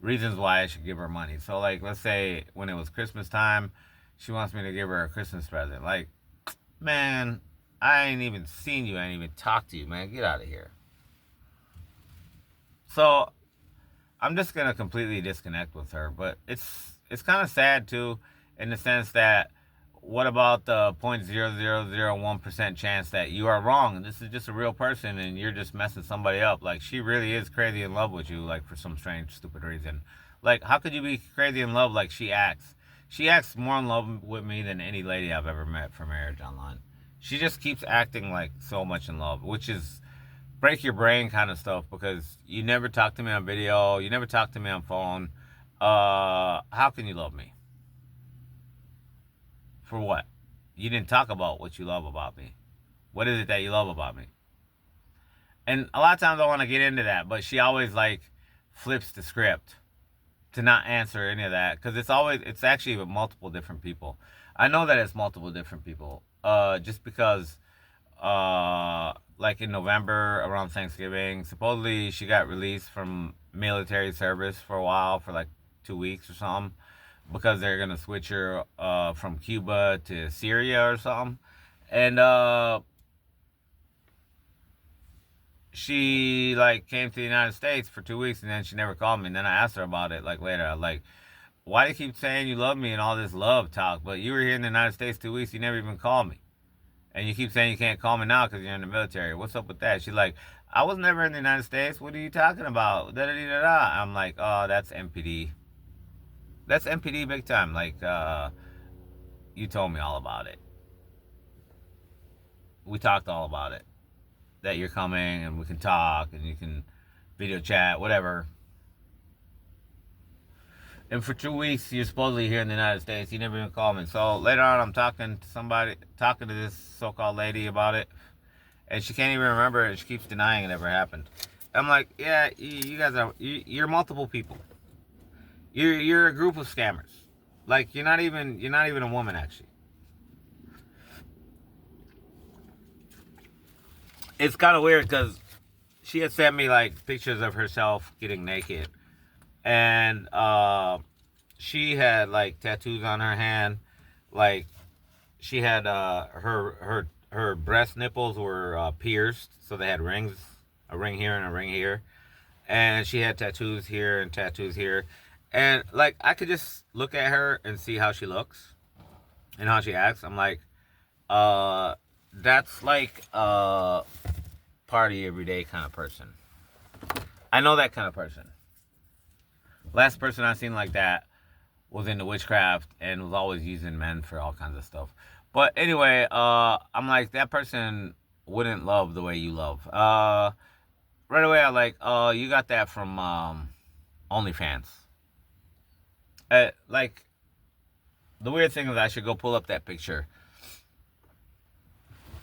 reasons why I should give her money. So, like, let's say when it was Christmas time, she wants me to give her a Christmas present. Like, man, I ain't even seen you. I ain't even talked to you, man. Get out of here. So I'm just gonna completely disconnect with her. But it's kind of sad too, in the sense that what about the 0.0001% chance that you are wrong? This is just a real person, and you're just messing somebody up. Like, she really is crazy in love with you, like, for some strange, stupid reason. Like, how could you be crazy in love like she acts? She acts more in love with me than any lady I've ever met for marriage online. She just keeps acting like so much in love, which is break your brain kind of stuff, because you never talk to me on video, you never talk to me on phone. How can you love me? For what? You didn't talk about what you love about me. What is it that you love about me? And a lot of times I want to get into that, but she always like flips the script to not answer any of that, because it's actually with multiple different people. I know that it's multiple different people. Just because like in November around Thanksgiving, supposedly she got released from military service for a while, for like 2 weeks or something, because they're gonna switch her from Cuba to Syria or something. And she like came to the United States for 2 weeks, and then she never called me. And then I asked her about it like later. I was like, why do you keep saying you love me and all this love talk, but you were here in the United States 2 weeks, you never even called me, and you keep saying you can't call me now because you're in the military. What's up with that? She's like, I was never in the United States. What are you talking about? Da da da da. I'm like, oh, that's MPD. That's MPD big time. Like, you told me all about it. We talked all about it. That you're coming and we can talk and you can video chat, whatever. And for 2 weeks, you're supposedly here in the United States. You never even called me. So later on, I'm talking to this so-called lady about it, and she can't even remember it. She keeps denying it ever happened. I'm like, yeah, you guys you're multiple people. You're a group of scammers. Like, you're not even a woman, actually. It's kind of weird because she had sent me like pictures of herself getting naked, and she had like tattoos on her hand. Like, she had her breast nipples were pierced, so they had rings, a ring here and a ring here, and she had tattoos here and tattoos here. And like, I could just look at her and see how she looks and how she acts. I'm like, that's like a party every day kind of person. I know that kind of person. Last person I seen like that was into witchcraft and was always using men for all kinds of stuff. But anyway, I'm like, that person wouldn't love the way you love. Right away I like, you got that from OnlyFans. Like, the weird thing is I should go pull up that picture.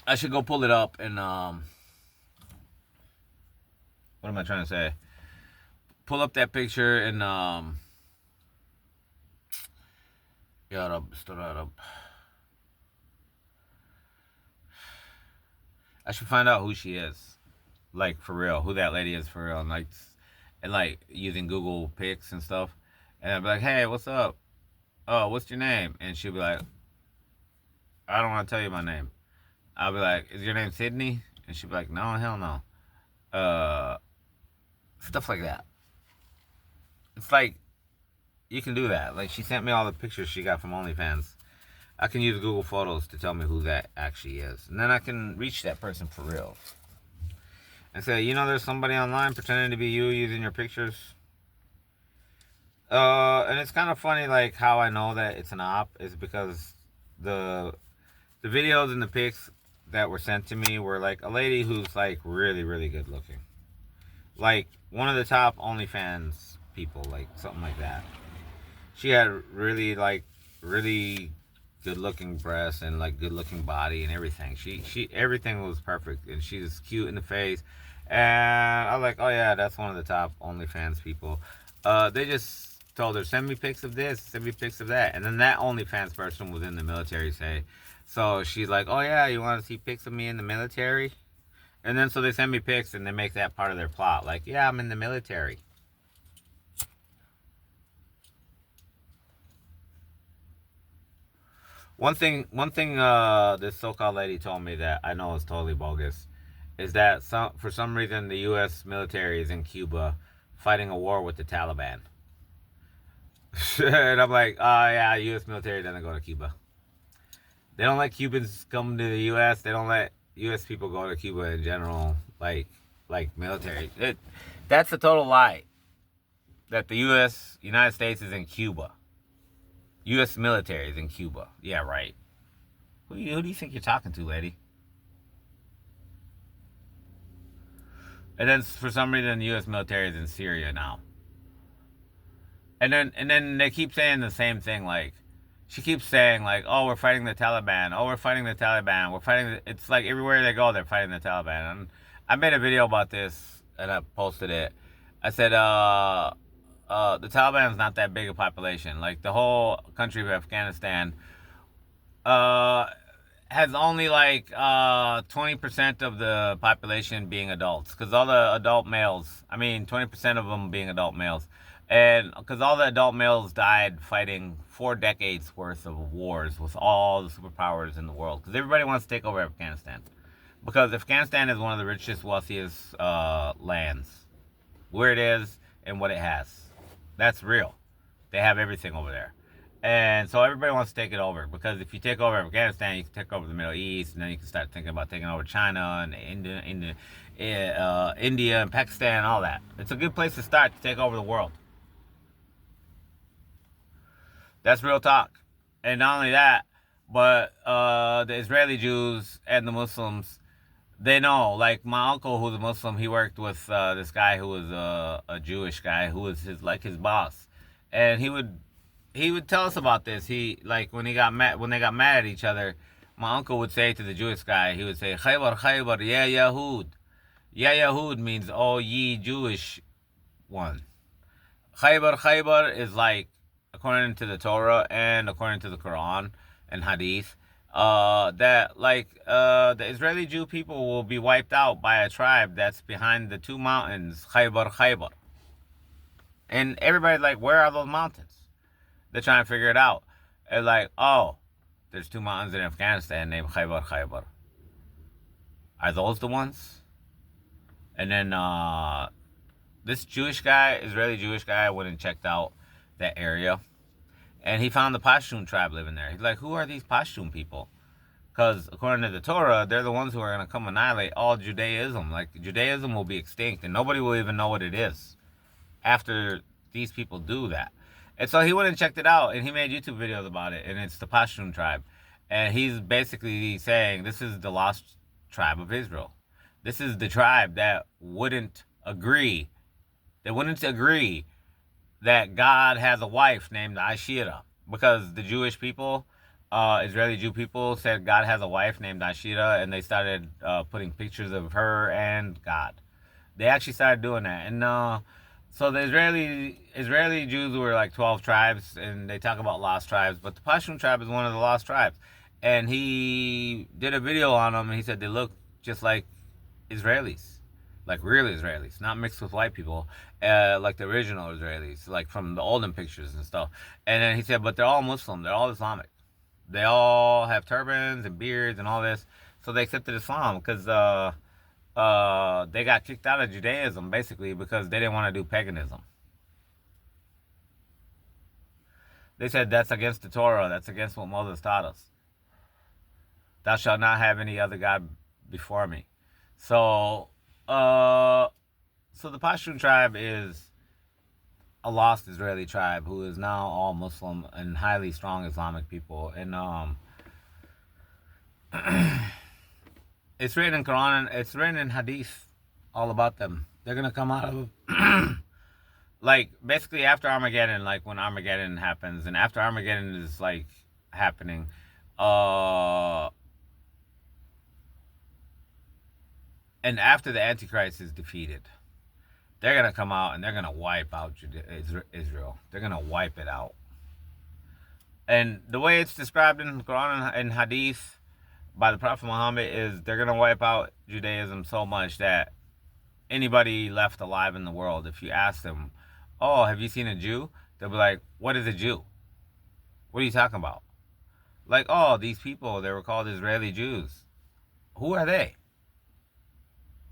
I should go pull it up and what am I trying to say? Pull up that picture and start up. I should find out who she is, like for real, who that lady is for real, and like using Google Pics and stuff, and I'd be like, hey, what's up? Oh, what's your name? And she'll be like, I don't want to tell you my name. I'll be like, is your name Sydney? And she'll be like, no, hell no. Stuff like that. It's like, you can do that. Like, she sent me all the pictures she got from OnlyFans. I can use Google Photos to tell me who that actually is. And then I can reach that person for real. And say, you know, there's somebody online pretending to be you using your pictures. And it's kind of funny, like, how I know that it's an op is because the videos and the pics that were sent to me were, like, a lady who's, like, really, really good looking. Like, one of the top OnlyFans people, like, something like that. She had really, like, really good looking breasts and like good looking body and everything. She everything was perfect, and she's cute in the face. And I was like, oh yeah, that's one of the top OnlyFans people. They just told her, send me pics of this, send me pics of that. And then that OnlyFans person was in the military, say. So she's like, oh yeah, you want to see pics of me in the military? And then so they send me pics and they make that part of their plot. Like, yeah, I'm in the military. One thing, this so-called lady told me that I know is totally bogus, is that for some reason the U.S. military is in Cuba fighting a war with the Taliban. And I'm like, oh yeah, U.S. military doesn't go to Cuba. They don't let Cubans come to the U.S. They don't let U.S. people go to Cuba in general, like military. That's a total lie. That the United States is in Cuba. U.S. military is in Cuba. Yeah, right. Who do you think you're talking to, lady? And then for some reason, the U.S. military is in Syria now. And then they keep saying the same thing. Like, she keeps saying like, "Oh, we're fighting the Taliban. Oh, we're fighting the Taliban. We're fighting." It's like everywhere they go, they're fighting the Taliban. And I made a video about this and I posted it. I said, the Taliban is not that big a population. Like the whole country of Afghanistan has only like 20% of the population being adults, because all the adult males, I mean 20% of them being adult males, and because all the adult males died fighting 4 decades worth of wars with all the superpowers in the world, because everybody wants to take over Afghanistan, because Afghanistan is one of the richest, wealthiest lands, where it is and what it has. That's real. They have everything over there. And so everybody wants to take it over, because if you take over Afghanistan, you can take over the Middle East, and then you can start thinking about taking over China and India and Pakistan and all that. It's a good place to start to take over the world. That's real talk. And not only that, but the Israeli Jews and the Muslims, they know. Like my uncle, who's a Muslim, he worked with this guy who was a Jewish guy who was his boss, and he would tell us about this. He, like, when they got mad at each other, my uncle would say to the Jewish guy, he would say, Khaybar, Khaybar, Ya Yahud. Ya Yahud means, oh ye Jewish one. Khaybar, Khaybar is like, according to the Torah and according to the Quran and Hadith, that like the Israeli Jew people will be wiped out by a tribe that's behind the 2 mountains, Khaybar, Khaybar. And everybody's like, where are those mountains? They're trying to figure it out. It's like, oh, there's 2 mountains in Afghanistan named Khaybar, Khaybar. Are those the ones? And then this Jewish guy, Israeli Jewish guy, went and checked out that area. And he found the Pashtun tribe living there. He's like, who are these Pashtun people? Because according to the Torah, they're the ones who are going to come annihilate all Judaism. Like, Judaism will be extinct, and nobody will even know what it is after these people do that. And so he went and checked it out, and he made YouTube videos about it, and it's the Pashtun tribe. And he's basically saying this is the lost tribe of Israel. This is the tribe that wouldn't agree. They wouldn't agree that God has a wife named Ashira, because the Jewish people, Israeli Jew people, said God has a wife named Ashira, and they started putting pictures of her and God. They actually started doing that, and so the Israeli Jews were like 12 tribes, and they talk about lost tribes, but the Pashtun tribe is one of the lost tribes. And he did a video on them, and he said they look just like Israelis, like real Israelis, not mixed with white people, like the original Israelis, like from the olden pictures and stuff. And then he said, but they're all Muslim, they're all Islamic. They all have turbans and beards and all this, so they accepted Islam because they got kicked out of Judaism basically because they didn't want to do paganism. They said that's against the Torah, that's against what Moses taught us. Thou shalt not have any other God before me. So the Pashtun tribe is a lost Israeli tribe who is now all Muslim and highly strong Islamic people. And it's written in Quran, and it's written in Hadith all about them. They're gonna come out of like basically after Armageddon, like when Armageddon happens, and after Armageddon is like happening, and after the Antichrist is defeated, they're going to come out and they're going to wipe out Israel. They're going to wipe it out. And the way it's described in Quran and Hadith by the Prophet Muhammad is they're going to wipe out Judaism so much that anybody left alive in the world, if you ask them, oh, have you seen a Jew? They'll be like, what is a Jew? What are you talking about? Like, oh, these people, they were called Israeli Jews. Who are they?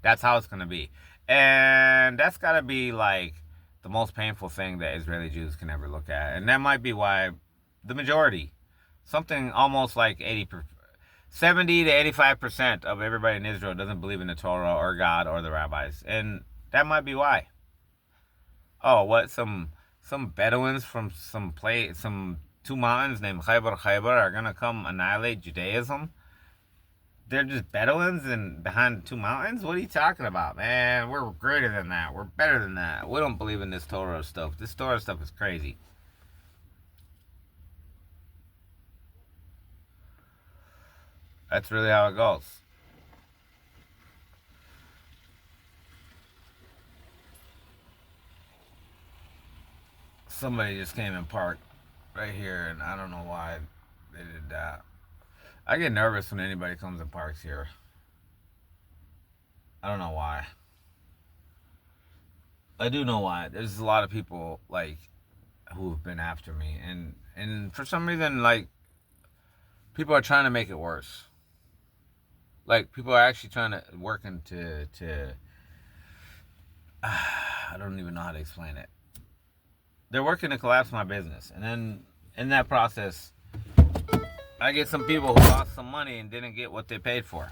That's how it's going to be. And that's got to be like the most painful thing that Israeli Jews can ever look at. And that might be why the majority, something almost like 70 to 85% of everybody in Israel doesn't believe in the Torah or God or the rabbis. And that might be why. Oh, what? Some Bedouins from some two mountains named Khaybar are going to come annihilate Judaism? They're just Bedouins and behind two mountains? What are you talking about, man? We're greater than that. We're better than that. We don't believe in this Torah stuff. This Torah stuff is crazy. That's really how it goes. Somebody just came and parked right here, and I don't know why they did that. I get nervous when anybody comes and parks here. I don't know why. I do know why. There's a lot of people like who've been after me, and for some reason, like people are trying to make it worse. Like people are actually trying to working to I don't even know how to explain it. They're working to collapse my business, and then in that process, I get some people who lost some money and didn't get what they paid for.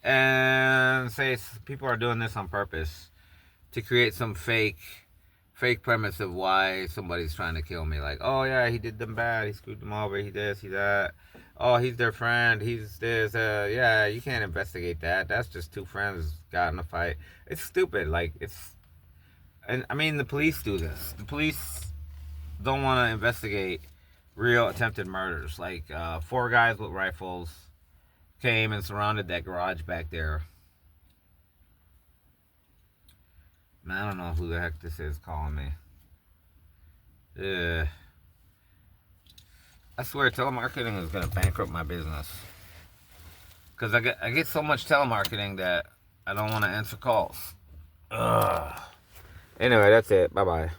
And say people are doing this on purpose to create some fake premise of why somebody's trying to kill me. Like, oh yeah, he did them bad, he screwed them over, he this, he that. Oh, he's their friend, he's this. Yeah, you can't investigate that. That's just two friends got in a fight. It's stupid. Like, and I mean, the police do this. The police don't want to investigate real attempted murders. Like 4 guys with rifles came and surrounded that garage back there. Man, I don't know who the heck this is calling me. I swear telemarketing is gonna bankrupt my business, because I get so much telemarketing that I don't want to answer calls. Ugh. Anyway, that's it. Bye bye.